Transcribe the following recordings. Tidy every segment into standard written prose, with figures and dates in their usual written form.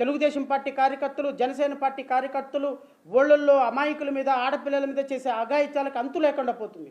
Telugu Desam party కార్యకర్తలు, Janasena party కార్యకర్తలు ఊళ్ళల్లో అమాయకుల మీద, ఆడపిల్లల మీద చేసే అఘాయిత్యాలకు అంతు లేకుండా పోతుంది.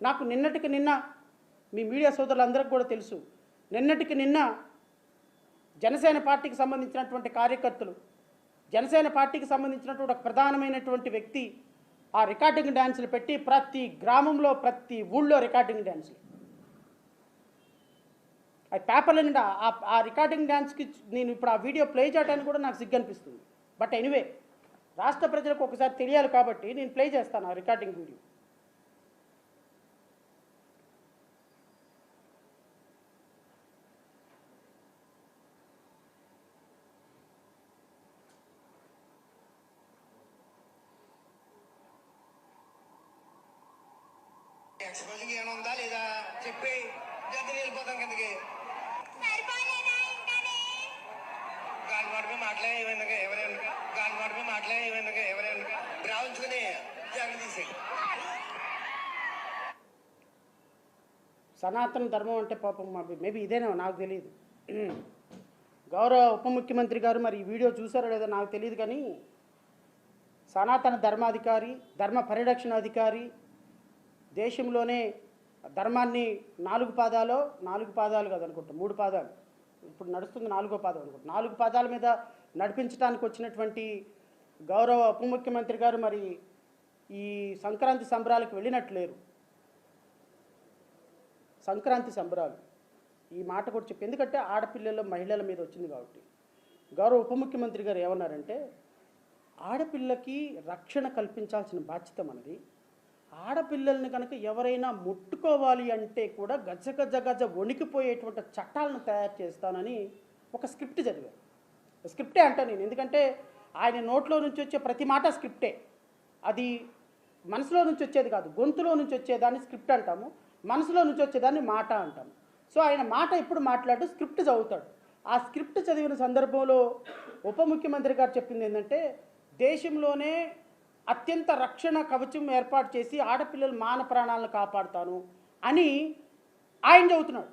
నాకు నిన్నటికి నిన్న మీ మీడియా సోదరులందరికీ కూడా తెలుసు, నిన్నటికి నిన్న జనసేన పార్టీకి సంబంధించినటువంటి కార్యకర్తలు, జనసేన పార్టీకి సంబంధించినటువంటి ఒక ప్రధానమైనటువంటి వ్యక్తి ఆ రికార్డింగ్ డ్యాన్సులు పెట్టి ప్రతి గ్రామంలో, ప్రతి ఊళ్ళో రికార్డింగ్ డ్యాన్సులు. ఆ పేపర్ల నిండా ఆ రికార్డింగ్ డ్యాన్స్కి నేను ఇప్పుడు ఆ వీడియో ప్లే చేయడానికి కూడా నాకు సిగ్గు అనిపిస్తుంది. బట్ ఎనీవే, రాష్ట్ర ప్రజలకు ఒకసారి తెలియాలి కాబట్టి నేను ప్లే చేస్తాను ఆ రికార్డింగ్ వీడియో. ఎక్స్పోజింగ్ ఏమైనా ఉందా లేదా చెప్పి జల్దీ వెళ్ళిపోతాం కిందకి. గాలి మాటమే మాట్లాడే ఎవరైనా రావుంచుకుని జాగ్రత్త తీసేయి. సనాతన ధర్మం అంటే పాపం మేబీ ఇదేనా నాకు తెలియదు. గౌరవ ఉప ముఖ్యమంత్రి గారు మరి ఈ వీడియో చూసారో లేదో నాకు తెలియదు, కానీ సనాతన ధర్మాధికారి, ధర్మ పరిరక్షణ అధికారి, దేశంలోనే ధర్మాన్ని 4 పాదాలు కదనుకుంటా, 3 పాదాలు, ఇప్పుడు నడుస్తుంది 4వ పాదం అనుకుంటా, 4 పాదాల మీద నడిపించడానికి వచ్చినటువంటి గౌరవ ఉప ముఖ్యమంత్రి గారు మరి ఈ సంక్రాంతి సంబరాలకు వెళ్ళినట్లేరు. సంక్రాంతి సంబరాలు ఈ మాట కూడా చెప్పి, ఎందుకంటే ఆడపిల్లల మహిళల మీద వచ్చింది కాబట్టి. గౌరవ ఉప ముఖ్యమంత్రి గారు ఏమన్నారంటే, ఆడపిల్లకి రక్షణ కల్పించాల్సిన బాధ్యత మనది. ఆడపిల్లల్ని కనుక ఎవరైనా ముట్టుకోవాలి అంటే కూడా గజ వణికిపోయేటువంటి చట్టాలను తయారు చేస్తానని ఒక స్క్రిప్ట్ చదివారు. స్క్రిప్టే అంటా నేను, ఎందుకంటే ఆయన నోట్లో నుంచి వచ్చే ప్రతి మాట స్క్రిప్టే. అది మనసులో నుంచి వచ్చేది కాదు, గొంతులో నుంచి వచ్చేదాన్ని స్క్రిప్ట్ అంటాము, మనసులో నుంచి వచ్చేదాన్ని మాట అంటాము. సో ఆయన మాట ఎప్పుడు మాట్లాడు, స్క్రిప్ట్ చదువుతాడు. ఆ స్క్రిప్ట్ చదివిన సందర్భంలో ఉప ముఖ్యమంత్రి గారు చెప్పింది ఏంటంటే, దేశంలోనే అత్యంత రక్షణ కవచం ఏర్పాటు చేసి ఆడపిల్లల మాన ప్రాణాలను కాపాడుతాను అని ఆయన చెబుతున్నాడు.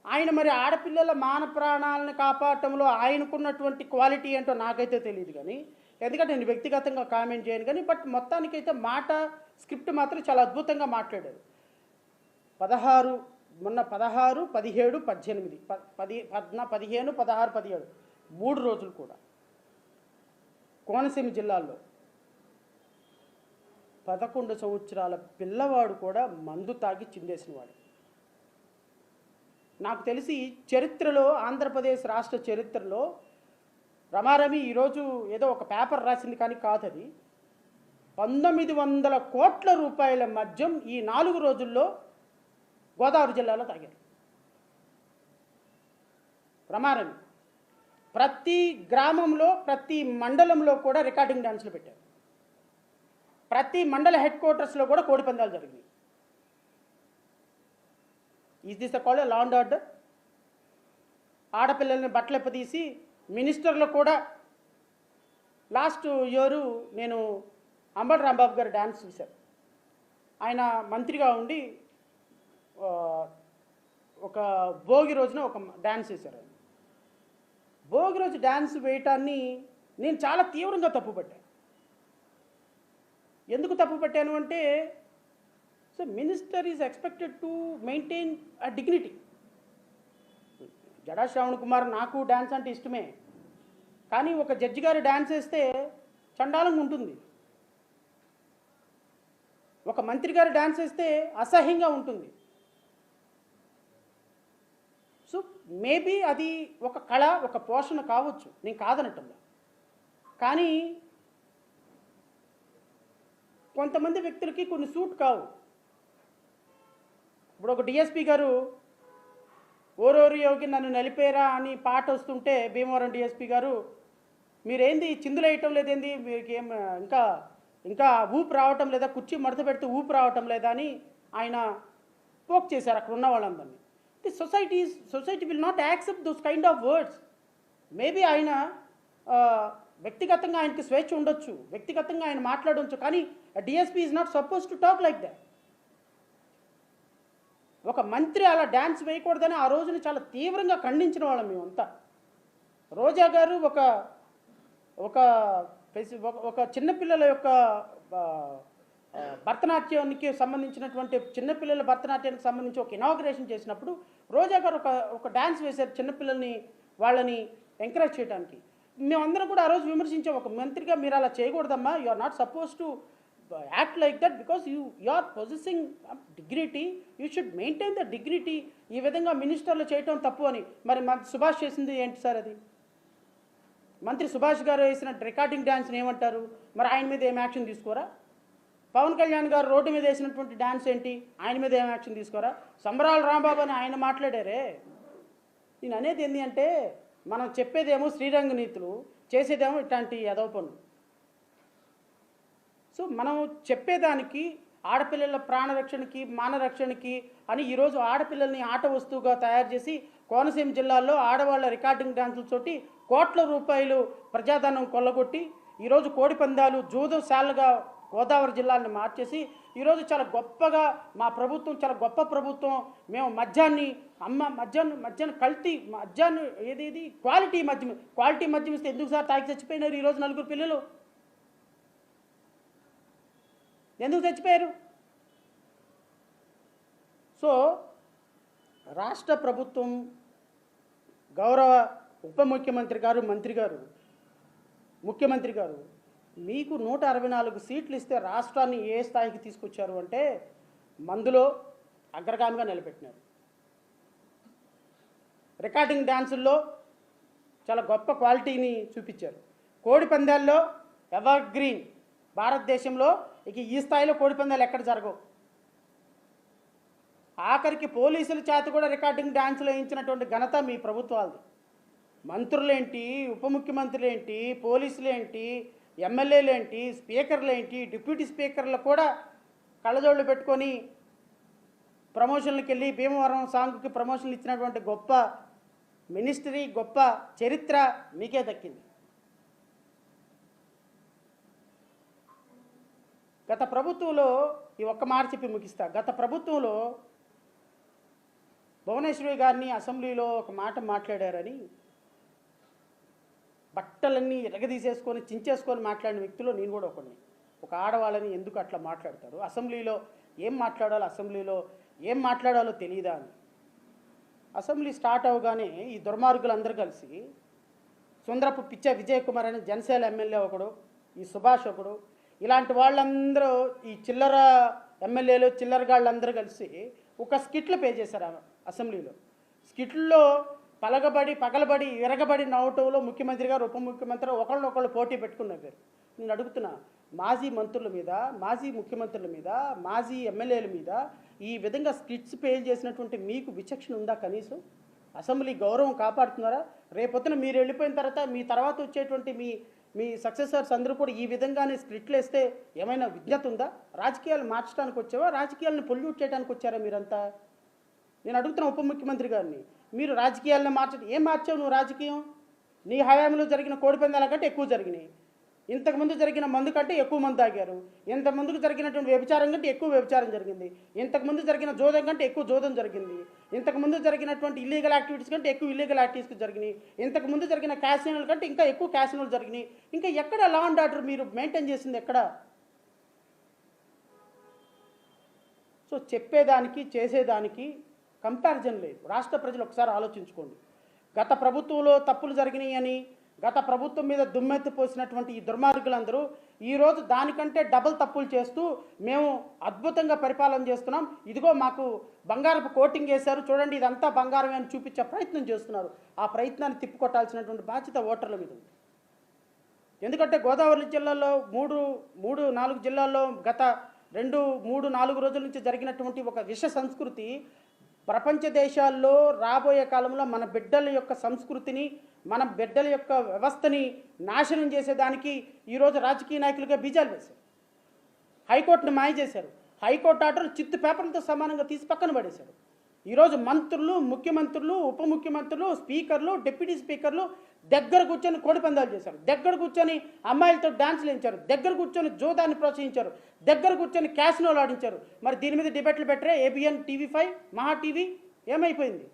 ఆయన మరి ఆడపిల్లల మాన ప్రాణాలను కాపాడటంలో ఆయనకున్నటువంటి క్వాలిటీ ఏంటో నాకైతే తెలియదు, కానీ ఎందుకంటే నేను వ్యక్తిగతంగా కామెంట్ చేయను కానీ, బట్ మొత్తానికైతే మాట స్క్రిప్ట్ మాత్రం చాలా అద్భుతంగా మాట్లాడారు. 16 మొన్న 16, 17, 18, 15, 16, 17 3 రోజులు కూడా కోనసీమ జిల్లాల్లో 11 సంవత్సరాల పిల్లవాడు కూడా మందు తాగి చిందేసినవాడు. నాకు తెలిసి చరిత్రలో, ఆంధ్రప్రదేశ్ రాష్ట్ర చరిత్రలో రమారమి ఈరోజు ఏదో ఒక పేపర్ రాసింది కానీ కాదు, అది 1900 కోట్ల రూపాయల మద్యం ఈ 4 రోజుల్లో గోదావరి జిల్లాలో తాగారు. రమారమి ప్రతి గ్రామంలో, ప్రతి మండలంలో కూడా రికార్డింగ్ డ్యాన్సులు పెట్టారు. ప్రతి మండల హెడ్ క్వార్టర్స్లో కూడా కోడి పందాలు జరిగినాయి. Is this called law and order? ఆడపిల్లల్ని బట్టలెప్పదీసి మినిస్టర్లు కూడా, లాస్ట్ ఇయర్ నేను అంబటి రాంబాబు గారు డ్యాన్స్ చూశారు. ఆయన మంత్రిగా ఉండి ఒక భోగి రోజున ఒక డ్యాన్స్ వేశారు. ఆయన భోగి రోజు డ్యాన్స్ వేయటాన్ని నేను చాలా తీవ్రంగా తప్పుపట్టాను. ఎందుకు తప్పు పెట్టాను అంటే, so minister is expected to maintain a dignity. Jada Shravan Kumar నాకు డ్యాన్స్ అంటే ఇష్టమే, కానీ ఒక జడ్జి గారు డ్యాన్స్ వేస్తే చండాలంగా ఉంటుంది, ఒక మంత్రి గారు డ్యాన్స్ వేస్తే అసహ్యంగా ఉంటుంది. సో మేబీ అది ఒక కళ, ఒక పోషణ కావచ్చు, నేను కాదనటంలా. కానీ కొంతమంది వ్యక్తులకి కొన్ని సూట్ కావు. ఇప్పుడు ఒక డిఎస్పీ గారు ఓరోరు యోగి నన్ను నలిపేరా అని పాట వస్తుంటే, భీమవరం డిఎస్పీ గారు మీరేంది చిందులు వేయటం లేదేంది, మీకేం ఇంకా ఊపు రావటం లేదా, కుర్చీ మడత పెడితే ఊపు రావటం లేదా అని ఆయన పోక్ చేశారు అక్కడ ఉన్న వాళ్ళందరినీ. Society will not accept those kind of words. Maybe ఆయన వ్యక్తిగతంగా ఆయనకి స్వేచ్ఛ ఉండొచ్చు, వ్యక్తిగతంగా ఆయన మాట్లాడవచ్చు, కానీ DSP is not suppose to talk like that. ఒక మంత్రి అలా డ్యాన్స్ వేయకూడదని ఆ రోజుని చాలా తీవ్రంగా ఖండించిన వాళ్ళం మేమంతా. రోజా గారు ఒక ఒక ఒక చిన్నపిల్లల యొక్క ఆ, భరతనాట్యానికి సంబంధించినటువంటి చిన్నపిల్లల భరతనాట్యానికి సంబంధించి ఒక ఇనాగ్రేషన్ చేసినప్పుడు రోజా గారు ఒక డ్యాన్స్ వేశారు చిన్నపిల్లల్ని వాళ్ళని ఎంకరేజ్ చేయడానికి. మేమందరం కూడా ఆ రోజు విమర్శించాం, ఒక మంత్రిగా మీరు అలా చేయకూడదమ్మా, you are not suppose to act like that because you are possessing dignity, you should maintain the dignity. ఈ విధంగా మినిస్టర్లు చేయటం తప్పు అని. మరి మంత్రి సుభాష్ చేసింది ఏంటి సార్? అది మంత్రి సుభాష్ గారు వేసిన రికార్డింగ్ డ్యాన్స్ని ఏమంటారు? మరి ఆయన మీద ఏం యాక్షన్ తీసుకోరా? పవన్ కళ్యాణ్ గారు రోడ్డు మీద వేసినటువంటి డ్యాన్స్ ఏంటి? ఆయన మీద ఏం యాక్షన్ తీసుకోరా? సంబరాల రాంబాబు అని ఆయన మాట్లాడారే. నేను అనేది ఏంటి అంటే, మనం చెప్పేదేమో శ్రీరంగ నీతులు, చేసేదేమో ఇట్లాంటి ఎదవ పనులు. సో మనం చెప్పేదానికి ఆడపిల్లల ప్రాణరక్షణకి మానరక్షణకి అని ఈరోజు ఆడపిల్లల్ని ఆట వస్తువుగా తయారు చేసి కోనసీమ జిల్లాలో ఆడవాళ్ళ రికార్డింగ్ డ్యాన్సులతోటి కోట్ల రూపాయలు ప్రజాధనం కొల్లగొట్టి ఈరోజు కోడి పందాలు జూదశాలగా గోదావరి జిల్లాని మార్చేసి ఈరోజు చాలా గొప్పగా మా ప్రభుత్వం చాలా గొప్ప ప్రభుత్వం, మేము మద్యాన్ని కల్తీ మద్యాన్ని ఏది క్వాలిటీ మద్యం ఇస్తే ఎందుకు సార్ తాగి చచ్చిపోయినారు ఈరోజు 4 పిల్లలు? ఎందుకు చచ్చిపోయారు? సో రాష్ట్ర ప్రభుత్వం, గౌరవ ఉప ముఖ్యమంత్రి గారు, ముఖ్యమంత్రి గారు మీకు 164 సీట్లు ఇస్తే రాష్ట్రాన్ని ఏ స్థాయికి తీసుకొచ్చారు అంటే మందులో అగ్రగామిగా నిలబెట్టినారు. రికార్డింగ్ డ్యాన్సుల్లో చాలా గొప్ప క్వాలిటీని చూపించారు. కోడి పందాల్లో ఎవర్ గ్రీన్. భారతదేశంలో ఇక ఈ స్థాయిలో కోడి పందాలు ఎక్కడ జరగవు. ఆఖరికి పోలీసుల చేత కూడా రికార్డింగ్ డ్యాన్సులు వేయించినటువంటి ఘనత మీ ప్రభుత్వాలది. మంత్రులేంటి, ఉప ముఖ్యమంత్రులేంటి, పోలీసులేంటి, ఎమ్మెల్యేలేంటి, స్పీకర్లేంటి, డిప్యూటీ స్పీకర్లు కూడా కళ్ళజోళ్ళు పెట్టుకొని ప్రమోషన్లకు వెళ్ళి భీమవరం సాంగ్కి ప్రమోషన్లు ఇచ్చినటువంటి గొప్ప మినిస్ట్రీ, గొప్ప చరిత్ర మీకే దక్కింది. గత ప్రభుత్వంలో ఈ ఒక్క మాట చెప్పి ముగిస్తా. గత ప్రభుత్వంలో భువనేశ్వరి గారిని అసెంబ్లీలో ఒక మాట మాట్లాడారని బట్టలన్నీ ఎరగదీసేసుకొని చించేసుకొని మాట్లాడిన వ్యక్తులు నేను కూడా ఒకడిని. ఒక ఆడవాళ్ళని ఎందుకు అట్లా మాట్లాడతారు? అసెంబ్లీలో ఏం మాట్లాడాలో తెలియదా అని. అసెంబ్లీ స్టార్ట్ అవగానే ఈ దుర్మార్గులందరూ కలిసి సుందరపు పిచ్చ విజయ్ కుమార్ అని జనసేన ఎమ్మెల్యే ఒకడు, ఈ సుభాష్ ఒకడు, ఇలాంటి వాళ్ళందరూ ఈ చిల్లర ఎమ్మెల్యేలు చిల్లరగాళ్ళందరూ కలిసి ఒక స్కిట్లు పే చేశారు అసెంబ్లీలో. స్కిట్లో పగలబడి విరగబడి నవ్వటంలో ముఖ్యమంత్రి గారు, ఉప ముఖ్యమంత్రి ఒకళ్ళనొకళ్ళు పోటీ పెట్టుకున్నారు. నేను అడుగుతున్నా, మాజీ మంత్రుల మీద, మాజీ ముఖ్యమంత్రుల మీద, మాజీ ఎమ్మెల్యేల మీద ఈ విధంగా స్కిట్స్ పే చేసినటువంటి మీకు విచక్షణ ఉందా? కనీసం అసెంబ్లీ గౌరవం కాపాడుతున్నారా? రేపొద్దున మీరు వెళ్ళిపోయిన తర్వాత మీ తర్వాత వచ్చేటువంటి మీ సక్సెసర్స్ అందరూ కూడా ఈ విధంగానే స్క్రిప్ట్లు వేస్తే ఏమైనా విజ్ఞత ఉందా? రాజకీయాలు మార్చడానికి వచ్చావా? రాజకీయాలను పొల్యూట్ చేయడానికి వచ్చారా మీరంతా? నేను అడుగుతున్నా ఉప ముఖ్యమంత్రి గారిని, మీరు రాజకీయాలను ఏం మార్చావు నువ్వు? రాజకీయం నీ హయాంలో జరిగిన కోడి పందాల కంటే ఎక్కువ జరిగినాయి. ఇంతకుముందు జరిగిన మందు కంటే ఎక్కువ మందు తాగారు. ఇంతకుముందుకు జరిగినటువంటి వ్యభిచారం కంటే ఎక్కువ వ్యభిచారం జరిగింది. ఇంతకుముందు జరిగిన జోదం కంటే ఎక్కువ జోదం జరిగింది. ఇంతకుముందు జరిగినటువంటి ఇల్లీగల్ యాక్టివిటీస్ కంటే ఎక్కువ ఇల్లీగల్ యాక్టివిటీస్ జరిగినాయి. ఇంతకుముందు జరిగిన క్యాసినోల కంటే ఇంకా ఎక్కువ క్యాసినోలు జరిగినాయి. ఇంకా ఎక్కడ లా అండ్ ఆర్డర్ మీరు మెయింటైన్ చేసింది ఎక్కడ? సో చెప్పేదానికి చేసేదానికి కంపారిజన్ లేదు. రాష్ట్ర ప్రజలు ఒకసారి ఆలోచించుకోండి. గత ప్రభుత్వంలో తప్పులు జరిగినాయి అని గత ప్రభుత్వం మీద దుమ్మెత్తి పోసినటువంటి ఈ దుర్మార్గులందరూ ఈరోజు దానికంటే డబుల్ తప్పులు చేస్తూ మేము అద్భుతంగా పరిపాలన చేస్తున్నాం, ఇదిగో మాకు బంగారపు కోటింగ్ వేశారు, చూడండి ఇదంతా బంగారమే అని చూపించే ప్రయత్నం చేస్తున్నారు. ఆ ప్రయత్నాన్ని తిప్పికొట్టాల్సినటువంటి బాధ్యత ఓటర్ల మీద ఉంది. ఎందుకంటే గోదావరి జిల్లాలో 3-4 జిల్లాల్లో గత 2-3-4 రోజుల నుంచి జరిగినటువంటి ఒక విష సంస్కృతి ప్రపంచ దేశాల్లో రాబోయే కాలంలో మన బిడ్డల యొక్క సంస్కృతిని, మన బిడ్డల యొక్క వ్యవస్థని నాశనం చేసేదానికి ఈరోజు రాజకీయ నాయకులుగా బీజాలు వేశారు. హైకోర్టును మాయ చేశారు. హైకోర్టు ఆర్డర్ చిత్తు పేపర్లతో సమానంగా తీసి పక్కన పడేశారు. ఈరోజు మంత్రులు, ముఖ్యమంత్రులు, ఉప ముఖ్యమంత్రులు, స్పీకర్లు, డిప్యూటీ స్పీకర్లు దగ్గర కూర్చొని కోడి పందాలు చేశారు. దగ్గర కూర్చొని అమ్మాయిలతో డాన్సులు వేయించారు. దగ్గర కూర్చొని జోదాన్ని ప్రోత్సహించారు. దగ్గర కూర్చొని క్యాసినోలు ఆడించారు. మరి దీని మీద డిబేట్లు పెట్టరే? ఏబిఎన్, TV5, మహా టీవీ ఏమైపోయింది?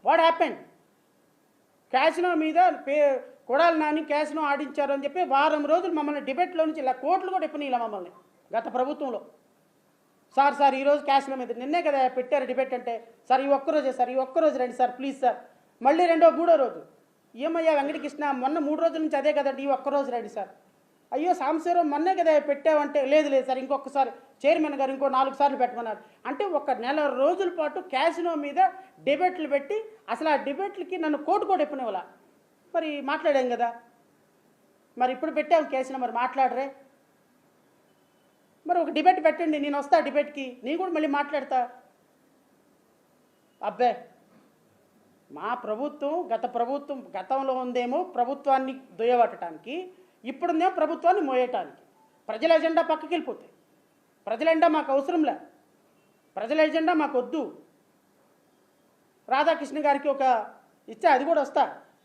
What happened? క్యాసినో మీద కొడాలి నాని క్యాసినో ఆడించారు అని చెప్పి వారం రోజులు మమ్మల్ని డిబేట్లో నుంచి ఇలా కోట్లు కూడా ఇప్పని ఇలా మమ్మల్ని గత ప్రభుత్వంలో. సార్ ఈరోజు క్యాసినో మీద నిన్నే కదా పెట్టారు డిబేట్ అంటే, సార్ ఈ ఒక్కరోజే సార్, ఈ ఒక్కరోజు రండి సార్ ప్లీజ్ సార్. మళ్ళీ మూడో రోజు ఏమయ్యా వెంకటకృష్ణ మొన్న 3 రోజుల నుంచి అదే కదండి, ఈ ఒక్కరోజు రండి సార్. అయ్యో సాంబశివరావు మొన్నే కదా పెట్టావంటే, లేదు సార్ ఇంకొకసారి చైర్మన్ గారు ఇంకో 4 సార్లు పెట్టమన్నారు. అంటే ఒక నెల రోజుల పాటు క్యాసినో మీద డిబేట్లు పెట్టి అసలు ఆ డిబేట్లకి నన్ను కోటు కూడా చెప్పినవాళ్ళ. మరి మాట్లాడాం కదా, మరి ఇప్పుడు పెట్టాము క్యాసినో, మరి మాట్లాడరే. మరి ఒక డిబేట్ పెట్టండి, నేను వస్తా డిబేట్కి, నేను కూడా మళ్ళీ మాట్లాడతా. అబ్బే మా ప్రభుత్వం గతంలో ఉందేమో ప్రభుత్వాన్ని దుయ్యబట్టడానికి, ఇప్పుడుందేమో ప్రభుత్వాన్ని మోయటానికి. ప్రజల ఎజెండా పక్కకి వెళ్ళిపోతాయి. ప్రజల ఎజెండా మాకు అవసరంలే, ప్రజల ఎజెండా మాకు వద్దు. రాధాకృష్ణ గారికి ఒక ఇచ్చా, అది కూడా వస్తా.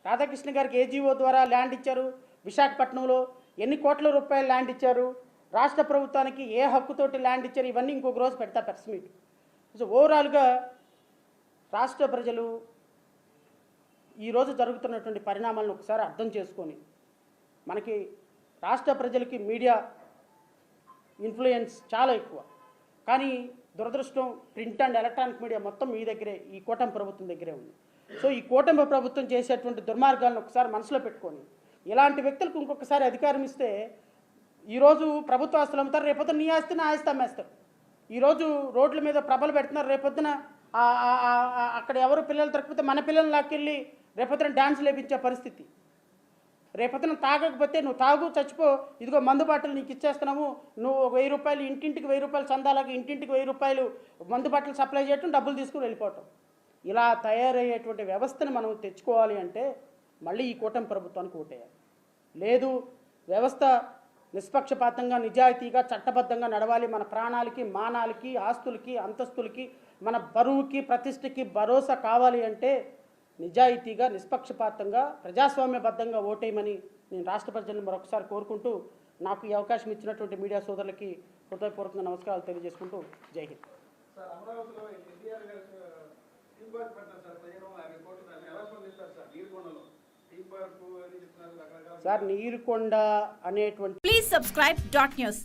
రాధాకృష్ణ గారికి ఏజీఓ ద్వారా ల్యాండ్ ఇచ్చారు, విశాఖపట్నంలో ఎన్ని కోట్ల రూపాయలు ల్యాండ్ ఇచ్చారు, రాష్ట్ర ప్రభుత్వానికి ఏ హక్కుతోటి ల్యాండ్ ఇచ్చారు, ఇవన్నీ ఇంకొక రోజు పెడతా ప్రెస్ మీట్. సో ఓవరాల్గా రాష్ట్ర ప్రజలు ఈరోజు జరుగుతున్నటువంటి పరిణామాలను ఒకసారి అర్థం చేసుకొని, మనకి రాష్ట్ర ప్రజలకి మీడియా ఇన్ఫ్లుయెన్స్ చాలా ఎక్కువ, కానీ దురదృష్టం ప్రింట్ అండ్ ఎలక్ట్రానిక్ మీడియా మొత్తం మీ దగ్గరే, ఈ కూటమి ప్రభుత్వం దగ్గరే ఉంది. సో ఈ కూటమి ప్రభుత్వం చేసేటువంటి దుర్మార్గాలను ఒకసారి మనసులో పెట్టుకొని, ఇలాంటి వ్యక్తులకు ఇంకొకసారి అధికారం ఇస్తే ఈరోజు ప్రభుత్వ ఆస్తులు అమ్ముతారు, రేపొద్దున నీ ఆస్తి నా ఆస్తి అమ్మేస్తారు. ఈరోజు రోడ్ల మీద ప్రభలు పెడుతున్నారు, రేపొద్దున అక్కడ ఎవరు పిల్లలు దొరకపోతే మన పిల్లల్ని లాక్కెళ్ళి రేపొద్దున డ్యాన్స్ లేపించే పరిస్థితి. రేపొద్దున తాగకపోతే నువ్వు తాగు చచ్చిపో, ఇదిగో మందు బాటలు నీకు ఇచ్చేస్తున్నాము, నువ్వు 1000 రూపాయలు ఇంటింటికి 1000 రూపాయలు చందాలాగా ఇంటింటికి 1000 రూపాయలు మందు బాటలు సప్లై చేయటం, డబ్బులు తీసుకుని వెళ్ళిపోవటం. ఇలా తయారయ్యేటువంటి వ్యవస్థను మనం తెచ్చుకోవాలి అంటే మళ్ళీ ఈ కూటమి ప్రభుత్వానికి ఓటేయాలి. లేదు వ్యవస్థ నిష్పక్షపాతంగా నిజాయితీగా చట్టబద్ధంగా నడవాలి, మన ప్రాణాలకి మానాలకి ఆస్తులకి అంతస్తులకి మన బరువుకి ప్రతిష్టకి భరోసా కావాలి అంటే నిజాయితీగా నిష్పక్షపాతంగా ప్రజాస్వామ్యబద్ధంగా ఓటేయమని నేను రాష్ట్ర ప్రజలను మరొకసారి కోరుకుంటూ, నాకు ఈ అవకాశం ఇచ్చినటువంటి మీడియా సోదరులకి హృదయపూర్వకంగా నమస్కారాలు తెలియజేసుకుంటూ జై హింద్. సార్ నీరుకొండ అనేటువంటి ప్లీజ్ సబ్స్క్రైబ్ .న్యూస్.